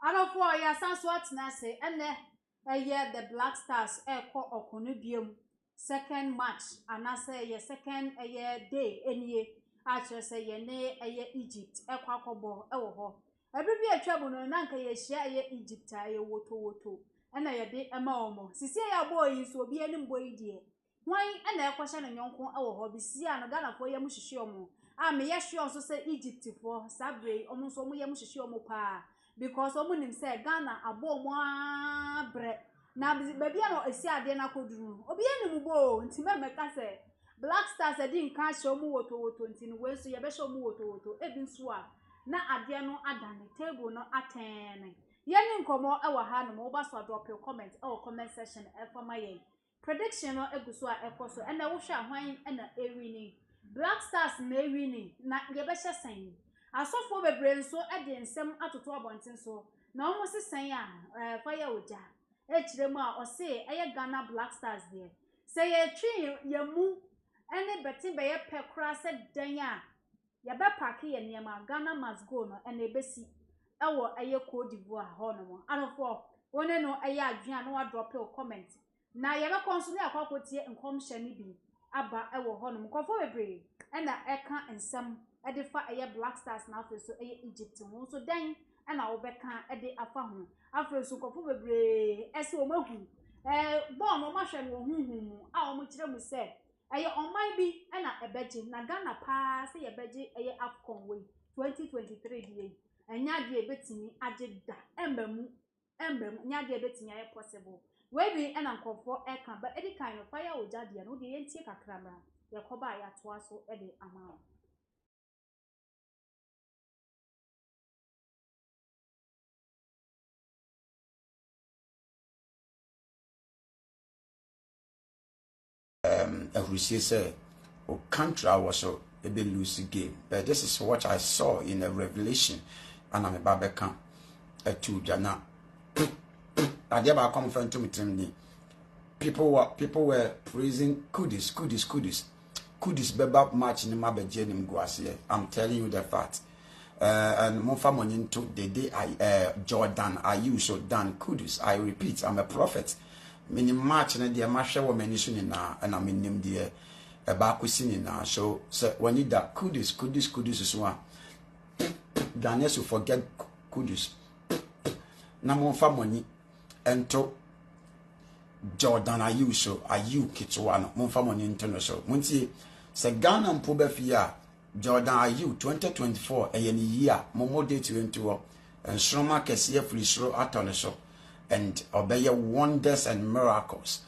Arafo ya sanso atena se ene the Black Stars ekọ okono biem second match anase ye second day enie a chere se ye ne Egypt ekọ akobo ewo ho ebibi atwabu no na nka ye hia Egypt aye woto ena ye de ema omo sisi ya boy so obi ani mboy die hwan ena ekọ hye no nyonko ewo ho bisi ano Ghanafo ye mu hihye omo a me ye hye so se Egypt fo sabre omo so omo ye mu hihye omo pa because omunim say Ghana abomo abre na baby no esi ade na koduru obi anim bo ntima meka say Black Stars edi nka hye omo woto ntini we so ye be hye omo woto ebi nso a na ade no adane table no atene ye ni nkomo e wa ha no mo ba so drop your comment comment section e for my prediction no eguso a ekoso e na wo hwe ahwan e na ewini Black Stars na ewini na ye be hye sen asofo bebre nso ede nsem atoto abonten so na omo sesen a fire oja e kiremu a o se eye Ghana Black Stars there say ye twi ye mu ene beti be ye pekra se dan a ye be pack ye niam Ghana must go no ene besi ewo eye Cote d'Ivoire ho no mo anofo one no eye adwan no wa drop your comment na ye be konso ne akwakotie nkomhye ni bi aba ewo ho no mo kofo bebre ena eka nsem ede fa eye Black Stars na afa so eye Egypt ho so dan ena wo beka ede afa ho afa so kofo bebre ese o mahu bon no ma hwe no huhu a o mo kire mu se eye oman bi ena ebeje na Ghana pa se ye beje eye AFCON2023 die enya de ebetimi ageda embamu nya de ebetimi aye possible we bi ena nkofo eka ba edi kan no fire oja de no de yentie kakramra yakoba ya to aso ede ama we say or country was a bit lose game, but this is what I saw in a revelation, and I'm a babeka to Jana. I never come from to me. People were praising Kudis beba match in my bejenim guasie. I'm telling you the fact. And Mofa Monin took the day Jordan I use so Dan Kudus. I repeat, I'm a prophet. Mini match na dia masha wo mani so na na menim dia e ba kwesi na so when you da kudus so a Ghanaians so forget kudus na mo fa money ento Jordan ayu so ayu kitwa no mo fa money ento no so munti se Ghana mpo ba fi a Jordan ayu 2024 e ni year mo date wento en sroma kese free sro atone so and obey wonders and miracles.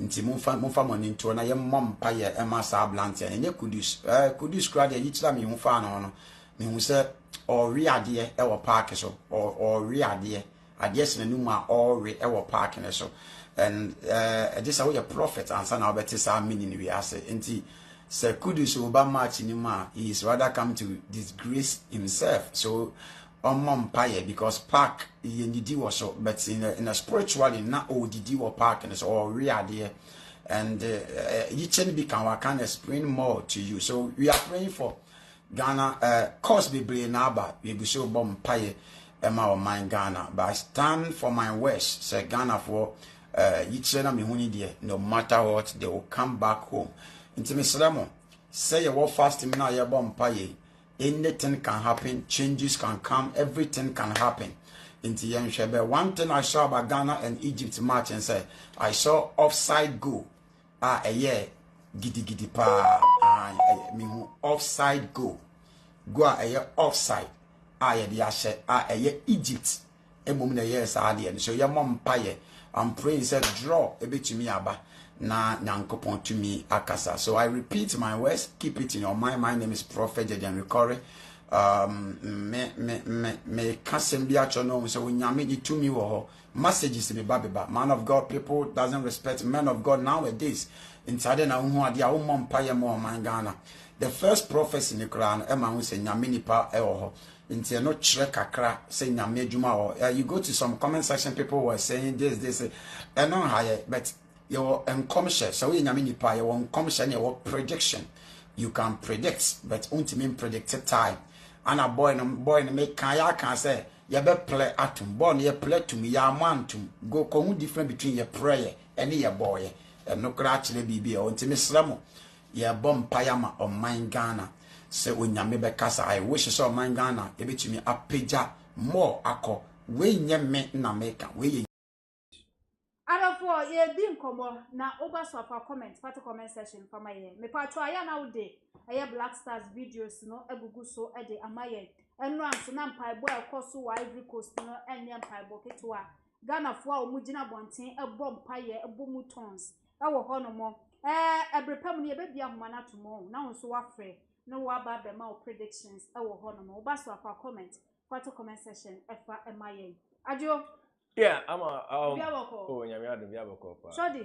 Inti munfa money to na ye mom pa ye emasa blanti and ye kudus crowd ye yichira me munfa no me hu se or reade e wo park so or reade ades na numa or re e wo park ne so and this are your prophet answer na obeti sa meaning we ase inti se kudus oba match ni ma he is rather come to disgrace himself so on paye because park ye nidi was so but in a spiritually not all didi or park and it's all real and you can be can explain more to you so we are praying for Ghana cause be brain naba we be so bomb paye emma or mine Ghana but I stand for my words say Ghana for you chena me huni dear no matter what they will come back home into me say you walk fast in now your bomb paye. Anything can happen, changes can come, everything can happen. Into one thing I saw about Ghana and Egypt match and said, I saw offside goal. A year gidi pa offside goal. Go a year offside. A year Egypt. A moment a year alien. So your mom paye. I'm praying said draw a bit to me aba. Na nyankopon to me akasa. So I repeat my words, keep it in your mind. My name is Prophet Jedian Recovery. Me kasem bi acho no so nyame di to me wo messages me babeba. Man of God, people doesn't respect men of God nowadays. Inside na hu ade a wo mompaye mo man Ghana. The first prophecy in the Quran ema hu se nyame nipa e wo ho. Inti no chere kakra say nyame adwuma wo. You go to some comment section, people were saying this and no higher, but your uncommission, so in Yaminipa, your uncommission, your prediction. You can predict, but ultimately predicted time. And a boy make kayak can say, ye be play atum ball ye play to me ya mantum go ko different between your prayer and your boy and no kra kire bibi e onti mesramo ye bom payama on man Ghana se onyame be kasa I wish so man Ghana e betumi apeja more akọ we nye me na meka we Adafo ye di nkomo na obaso afa comment part comment section for my ye me patro aya na wo de aye Black Stars videos no egugu so e de amaye enro anso na mpaibo ekoso wa Ivory Coast no enye mpaibo ketwa Ghana fo a omugina bonten ebo mpaye ebo mutons ewo hono mo ebrepam ne ye bia homa na tomo na wonso wa frɛ no wa ba be ma predictions ewo hono mo obaso afa comment part comment section efa amaye ajo. Yeah, I'm oh, nyame adu bia boko pa. Shodi.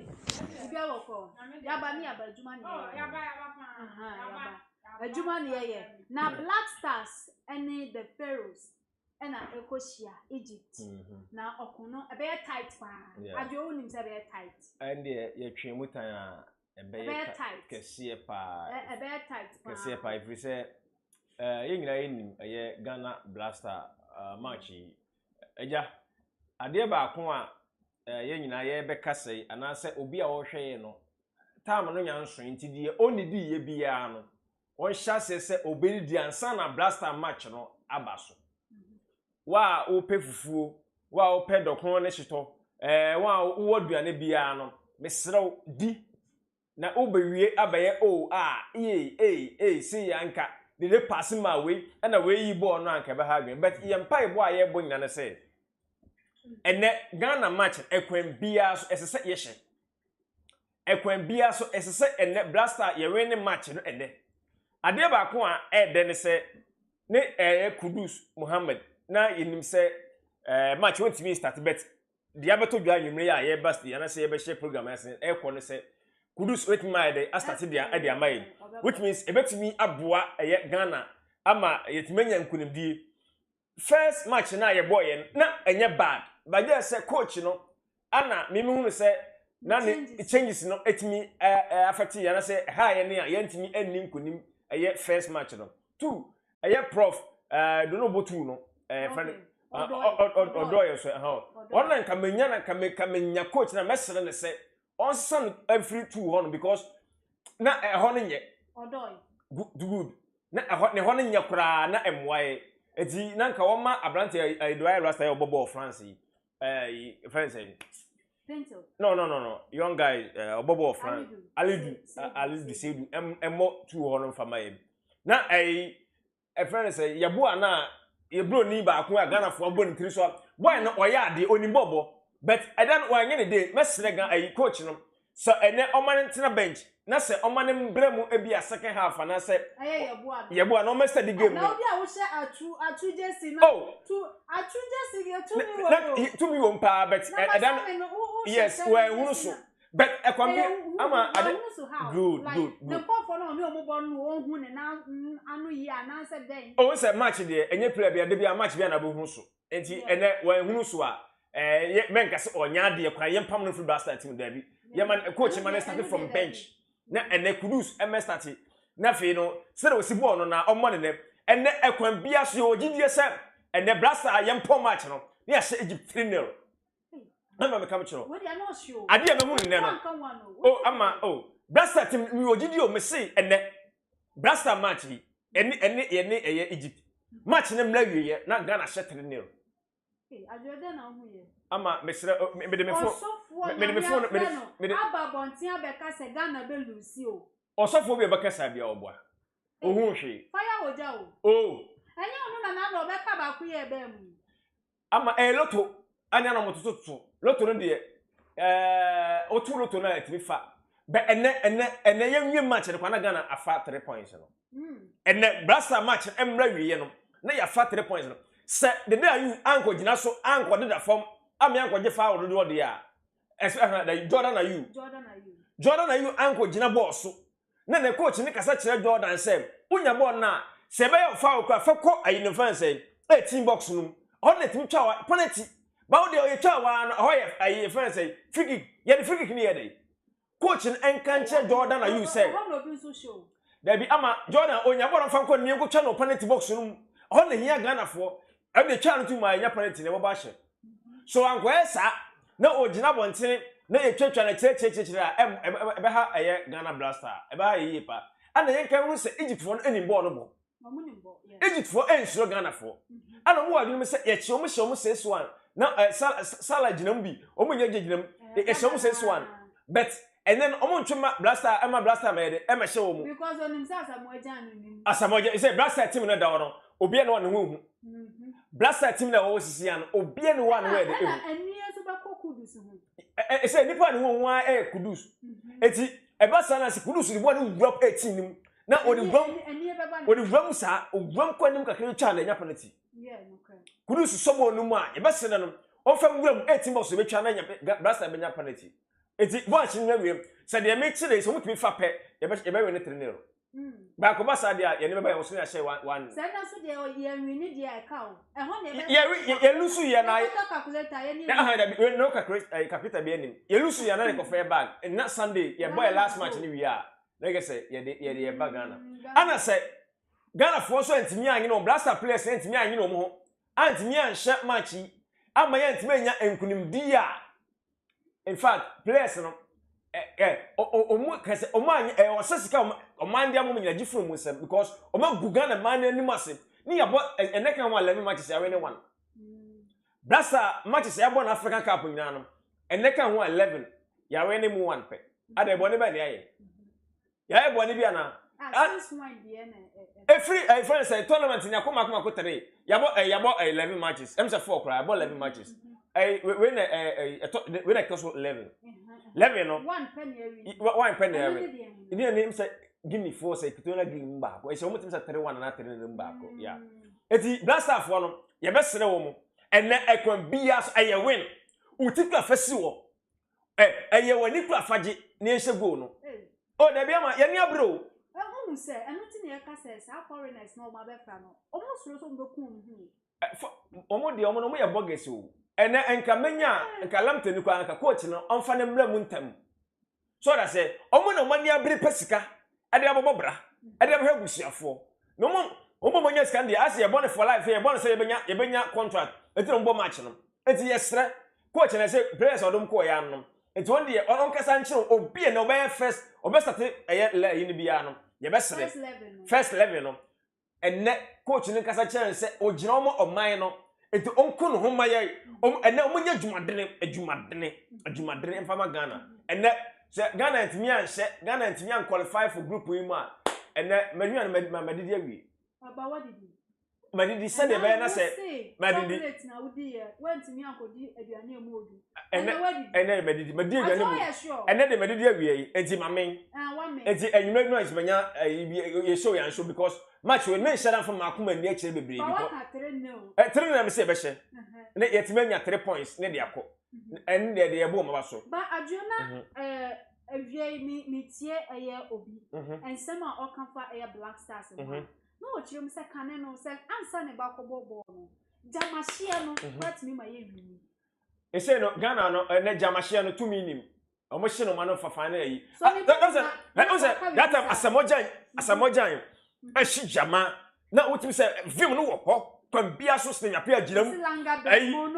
Bia boko. Yaba ni aba adwuma ni. Oh, yaba yaba. Adwuma ni ye. Na Black Stars any the Pharaohs na ekoshia Egypt. Na okono ebe tight pa. Adwo unim se ebe tight. And ye twen mutan a ebe tight. Kese pa. Ebe tight pa. Kese pa if we say ye nyina enim ye Ghana Black Star match eja ade ba ko a ye nyina ye beka sei anase obi a wo hweye no time no nyanso ntidi onidi ye bia no won hya se obedi di ansa na Black Star match no abaso wa o pe fufuo wa o pe dokon ne hyeto wa wo duane bia no mesrew di na obewie abaye o see yanka de pass ma we na we yi ball no anka be ha gwen but ye mpa ibo a ye bo nyina ne say ene Ghana match ekwen bia so esese yehye ekwen bia so esese ene Black Star ye win match no ene ade ba ko a de ne se ne Kudus Muhammad na yenim se match won timi start bet dia beto dwa nwumre ya ye best ya na se ye be share program esen ko ne se Kudus wait my day start dia e dia mai which means e betimi aboa ye Ghana ama yetimenya nkunimdie first match na ye boy na enye bad but just say coach no ana me hunu say na ne changes no etimi affect ya na say ha ye ne ya ntimi anni nkunim eye first match no two eye prof do no botu no friend odoyo so ha ona nka menya na kamenya coach na mesere ne say on san every two hon because na ho ne nye odoyo good na ho ne nye kura na emwae eti nanka woma abrante Edouard Rasta obobo France France Pinto no young guy obobo of France Alidu Seydou emo two hono fama yem na France yabo ana yebro ni ba ko Ghana fo abo ni so boy no oya ade onimbobo but edan wanye ne dey mesre gan coach no so ene omane ntena bench na se omane mbremu ebi a second half na se yebo a no master the game na obi a wo she atu jesi na atu jesi ge to me won pa but edan yes we hunu so but ekwambi ama ade good the pofo na oni omobo no ohun ne na anu yi ana se den o se match de enye player bia de bia match bia na bo hunu so enti ene we hunu so a menka se onya de kwa yempam no free Black Star team dabi yeman coach man started from bench na ene Kudus started na fe no se de osi ball no na omone ne ene ekwan bia so ogidie se ene Black Star yempom match no na se Egypt 3-0 na me come chiro we dey no show ade me hu ne no Black Star team mi ogidie o me se ene Black Star match ene Egypt match ne mla wiye na Ghana she 3-0 ajode na hu ye ama mesre me de me phone aba bontin abeka se Ghana be lusi o osofo bi ebeka sa bia oboa ohun hwe fire oja o enye onu na na obeka ba ku ye be mu ama loto anya na motototo loto no de otu loto na etimi fa be ene yenwie match ne kwa na Ghana afa 3 points no ene Black Star match emra wiye no na ya fa 3 points no se the day you anko gina so anko de da form am yanko je fa odo do de ya especially Jordan na you anko gina ball so na na coach ni kasa kire Jordan say unya ball na se be ya fa okra fa ko ayi fan say 18 box no on let me twa penalty ba wo de o ye twa wa no ho ye ayi fan say free kick ye the free kick ni ye dey coach en kan kire Jordan na you say there be ama Jordan onya ball fa ko ni ko twa no penalty box no on na hia Ghana for am the channel to my penalty never bash. So I'm going no ogina bonten na ye twetwa na che ebeha aye Ghana Blaster ebeha yepa and the yankan hu say Egypt for any ball no bo Egypt for ensure Ghana for and no wadun me say ye che omo hye omo say one na Salah ginam bi omo nya ginam ye hye omo say one but and then omo ntwema Blaster Emma Blaster me de hye omo because onim say Asamoja say Blaster team na da no obi na won hu Blaster team na wo sisi an obi na won we de say nipa no won kudus eti eba sana se kudus ni bo na drop 18 nim na odi gram sa ogram kwanim kakere twa na nya penalty kudus sobo no mu a eba sene no on fa gram 18 box be twa na nya Blaster be nya penalty eti bo achi na wiem se de me kire so mutumi fa pe ebe we ne 3-0 ba ko ba sa dia ye ne be ba ye so ya share one se na so de ye wini de ai ka o e ho ne ye lusu ye na calculator ye ni no calculator be anim ye lusu ye na ne ko fair bag na Sunday ye boy last match ni wi a like say ye bag Ghana ana say Ghana for so antimi anyi no Blaster players antimi anyi no mo ho antimi anhye match ama ye antimi anya enkunim dia in fact players no omu kase oman osesika omandia mo nyina gifro mu sem because oma Ghana man anim ase ni yabo eneka one 11 matches ya win one Blaster matches ya bo na African Cup nyina no eneka one 11 ya win mu one pe ade bo ne ba ne aye ya e bo ne bia na every friends say tournament ni akoma ko 3 yabo 11 matches em say 4 cry yabo 11 matches when I cost 11 no 1 penny every 1 penny every ini name say give me 4 say kitona give me back e say omo tim say 3-1 na 3 back yeah eti Blaster for no ye be sere wo mo ene ekwan bias aye win utikwa fasi wo aye wani kwa faje na ehye goal no o da bia ma ye ne abro omo say eno ti na ye ka say sa foreigners no ma be fra no omo suro so mbe kun hu omo de omo no mo ye bogus o ene enka menya enka lamteni kwa enka coach no onfa ne mra mu ntam so da say omo no mani abiri pesika ade abobobra ade abhe gusiafo no omo manya sika ndi ase ye born for life ye born say ye benya contract eti no match no eti yesre coach na say players odum ko ya no eti won de on kasa nchiro obi na obey first start eye yin bia no ye be sere first level no enne coach ni kasa chere say ogina omo oman no eti onko no homa ye enne omunya adwumadene emfama Ghana enne se Ghana ntimi anhye Ghana ntimi an qualify for group we ma enne madwuan madidi awie baba what did you madidi said e be na say madidi na wudi ye wentimi ankodi aduane amuodu enne madidi aduane mu enne de madidi awie enti mamen enti enwuma no ismanya ye show yan show because match we men share from akuma ndi akire bebre because 3 na me say be she ne yetimanya 3 points ne de akọ en de ye bo ma so ba adwona awie mi tie eye obi ensema okanfa eye Black Stars no ochire se kane no se ansa ne ba ko bobo no jamashia no what me ma ye wi e say no Ghana no ne jamashia no 2 minim omo hye no ma no fafa na yi that time asamojan ashi jama na utimi say vim no wo ho kwam bia so se nyape agiram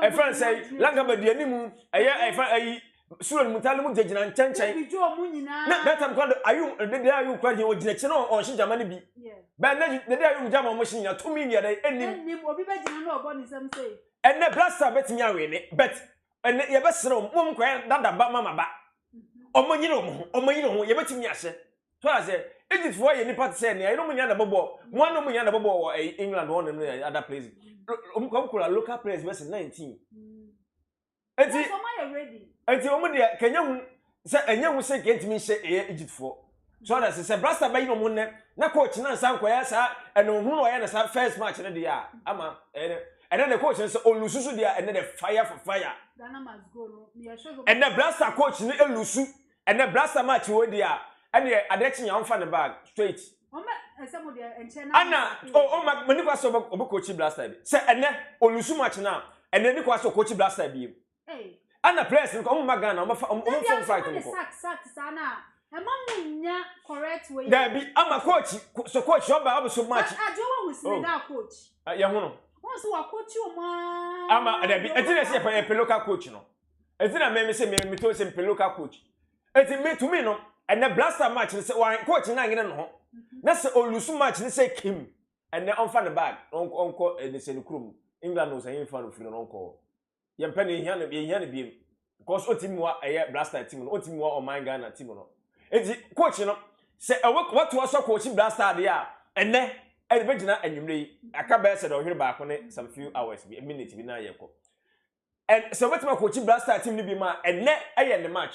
e friend say langa badi animu ayi suro mutale mu jegina nchenchen na that time kwando ayu kwaje ogina che no on shi jama ne bi ba na de ayu jama mo shi nya 2 million dey enim obi be gina no obo ni sam say enne Blaster betimi awe ne but enne ye be sere mo kwa dada ba mama ba omo nyino ho ye betimi ahye so I say Egypt for ye nipa say ne no munya na bobo mo no munya na bobo wo England one no other place omkura local players versus 19 enti so my ready enti omo de kenya hu say enya hu say kentimi hye Egypt for so that say Blaster ba yino mo ne na coach na nsan koya sa eno hu no ye na sa first match ne dia ama and then the coach say olususu dia and then the fire for fire Ghana must go no me sure and the Blaster coach ni elusu and the Blaster match we dia and the adechi ya mfa ne bag straight some of the enchena ana mani kwa so obo coach Blaster bi say ene olusu match na ene ni kwa so coach Blaster bi ana players nko omo Ghana omo from fight nko sack sana nya correct way there be ama coach so coach oba so match ajowa we see that coach ya hu no so wa coach you ma ama da bi etina se pe local coach no etina me say me to say pe local coach eti me to me no and the blaster match say one coach na ngene no na say olusu match ni say Kim and then on fan the bag onko e say krum England no say fan free no onko ye mpa ne hia ne biem because o team wa blaster team no o team wa o man Ghana team no eti coach no say what was so coach blaster there and then e be gina anwumre aka be say do hwere ba ko ne some few hours a minute bi na ye ko and so what my coach blaster team ni bi ma and aye the match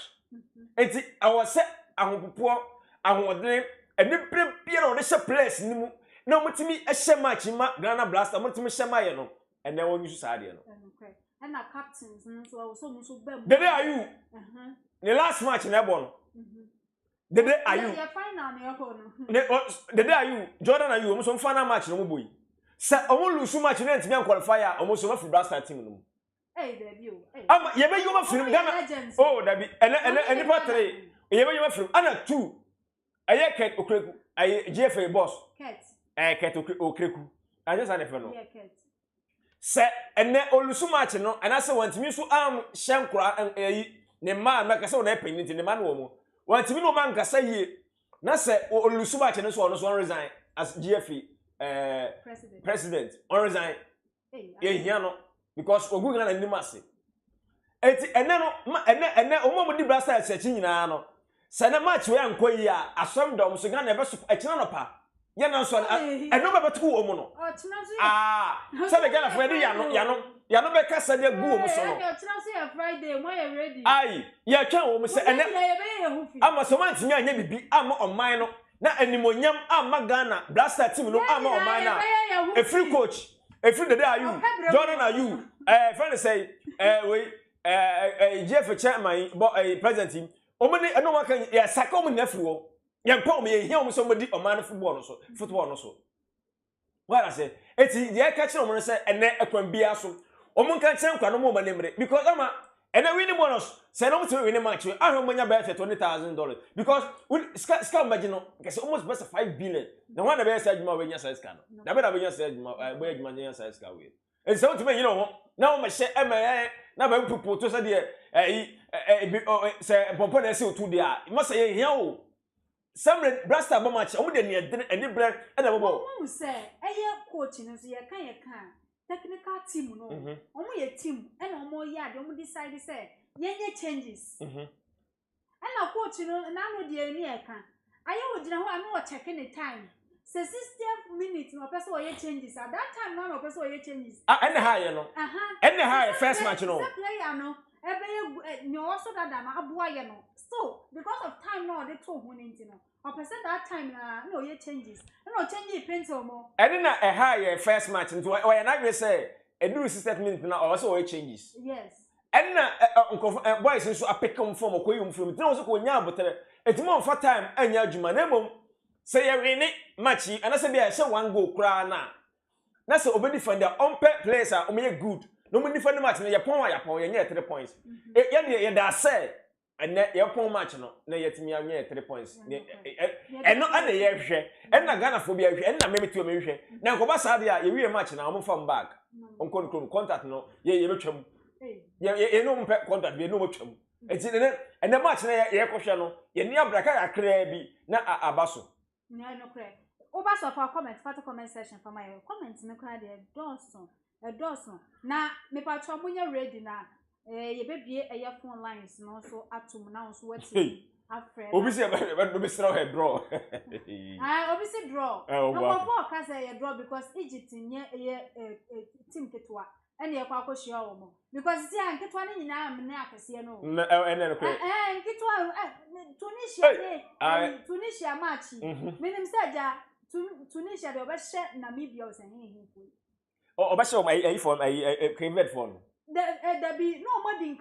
eti awose ahopopo ahodene eni prepare on the place ni mu na mutimi ehye match ma Ghana blaster mutimi hye ma ye no and then won you saade no and na captains so bem the day are you the last match na ebo no the day are you the final na yako no the day are you Jordan are you so final match no boy se omo lose match na ntimi qualifier omo so for blaster team no hey baby ama ye be you ma film Ghana oh that be any part 3 ye be you ma film ana 2 aye ket okreku aye GFA boss ket okreku I just had a friend yeah ket se ene olusu match no ana se wantimi so am hyenkura ne ma na ka se wona penalty ne ma no mo wantimi no man kasa yie na se olusu match no so on resign as GFA president on resign here no because ogu na nim ase eti ene no ene omo di blaster search nyina no se na match we anko yi a asom dom so ga na be so akina no pa ye na so eno be betu omo no se be Ghana Friday ya no be kasa de gu omo so no akina so ya Friday mo ya ready ai ya twa omo se ene ama so man timi anya bibi ama oman no na animonyam ama Ghana blaster team no ama oman na a free coach a free the day are you Jordan are you friend say we GF chairman president team omani eno waka ya saka omo na free wo ya mpa omo ye hia omo somebody oman football no so what I say eti ye ka kire omo say ene ekwan bia so omo nka kire nkwa no mo manemre because ama ene winning bonus say no to win match ahwe mo nya bet $20,000 because ska imagine no say almost best 5 billion the one be say adwuma we nya size ska no na be na be nya say adwuma boy adwuma nya size ska we and so to me you know na o ma she na ba pupu to say de say pompo na say otu de a mo say hia o some blaster ba match o de ne eni brand e na bo mo say coach no so ye kan technical team no omo ye team and omo ya de omo decide say yenye changes and na coach no na no de ani e kan aye wo gina ho ame wo check the time say 60 minutes no person wo ye changes at that time no person wo ye changes and high no and high first match no player no ebe no also that na aboa ye no so because of time no they to ho ninti no or person that time na no ye changes no change pencil mo and na a high first match into why na we say e do 60 minutes na also we changes yes and na boys nso apekam form okoyum from na so ko nya abotere etimo on for time anya adwuma na mom say ye win match and say be a say one goal kra na say obi defend the on players are o good no mo defend match na ye pon ye nya 3 points ye da say and ye pon match no na ye timi anya 3 points and no and ye hwe and na Ghana fo bia hwe and na me metu me hwe na ko ba sa dia ye wi match na o form back on contact no ye betwam ye no mpe contract be no motwam enti ne and the match na ye kohwe no ye ni abraka akra bi na abaso no correct obaso for comment section for my comment me kra de Dawson na me pa twa munya ready na ye bebie eye phone lines no so atom na so wati afre obi se be sra he draw obi se draw no for ka say ye draw because Egypt nye team ketwa and ye kwa akohia wo mo because see anketwa ni nyina am na akese no no ko anketwa Tunisia match minim saja Tunisia de obehye Namibia o sehin obehye o ai phone ai credit phone the be no more din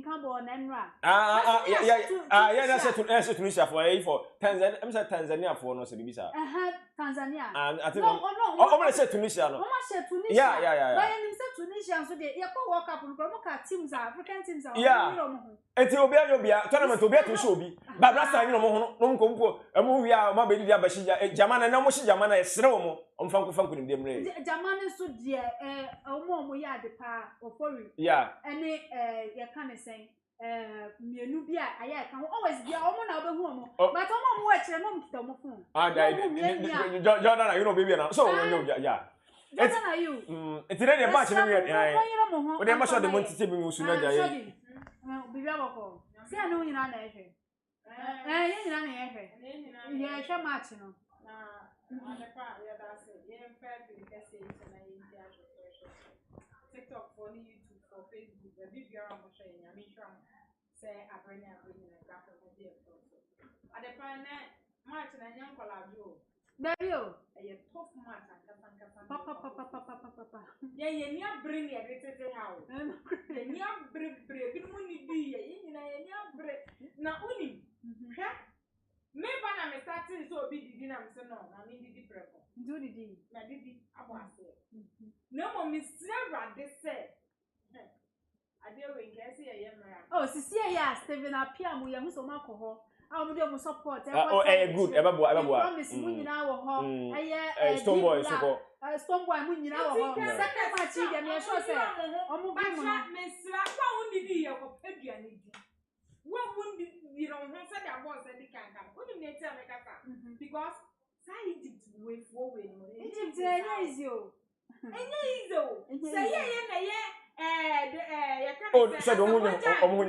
cabo na nra yeah na say Tunisia for ai for Tanzania am say Tanzania for no say bibisa Tanzania and I think no say Tunisia no say Tunisia yeah but you say competition so dey. You go World Cup no promo ka teams African teams are. Yeah. Enti obia tournament obia to show bi. Ba Blaster ni no mo ho no nkompo emu wi a ma be di abashija Jamana na mo shi Jamana e sere wo mo omfa nkofa nkonim dem re. Jamana so de omo ya de pa ofori. Yeah. Ene ye kan sen mienu bi a aye kan always bi omo na obehu omo. But omo wo kire no mkita omo fun. Jordan you know baby na. So yeah. Jordan are you? It's ready match me here. We dey match the Monte bi musu na jaye. Bibia bako. Si anu nyina na ehwe. Ye nyina na ehwe. Ye ehwe match no. Na adepa ya da se. Ye mfa bi kese na ye ntia TikTok for YouTube for Facebook. The bibia ra mo hwe nya me hwa say abrani na graphic for there so. Adepa na match na nya nkola jo. Baby o, ye tough match papa. Ye ni abring ye retete ha o. Ye ni abre bi mu ni di ye nyina ye ni abre na uni. Hwa me ba na me starting so obi didi na me se no na me didi preko. Do didi. Na didi abo ase. No mo me sira de se. Ade we nke se ye mra. Oh, sisi ye ya Steven apia mu ye hu so makoho. I'm doing support. Good. Eba boa. Promise munyina wo ho. Stone boy so Stone boy munyina wo ho. Second match dey me sure say omo bi mu no. Mesra kwa wondidi ye ko peduane di. Wo wondidi no ho say da boss dey kankan. Woni me tell me kaka. Because say Egypt way for way no. Egypt easy o. Easy o. Say ye na ye ye kan say. Oh, so do omo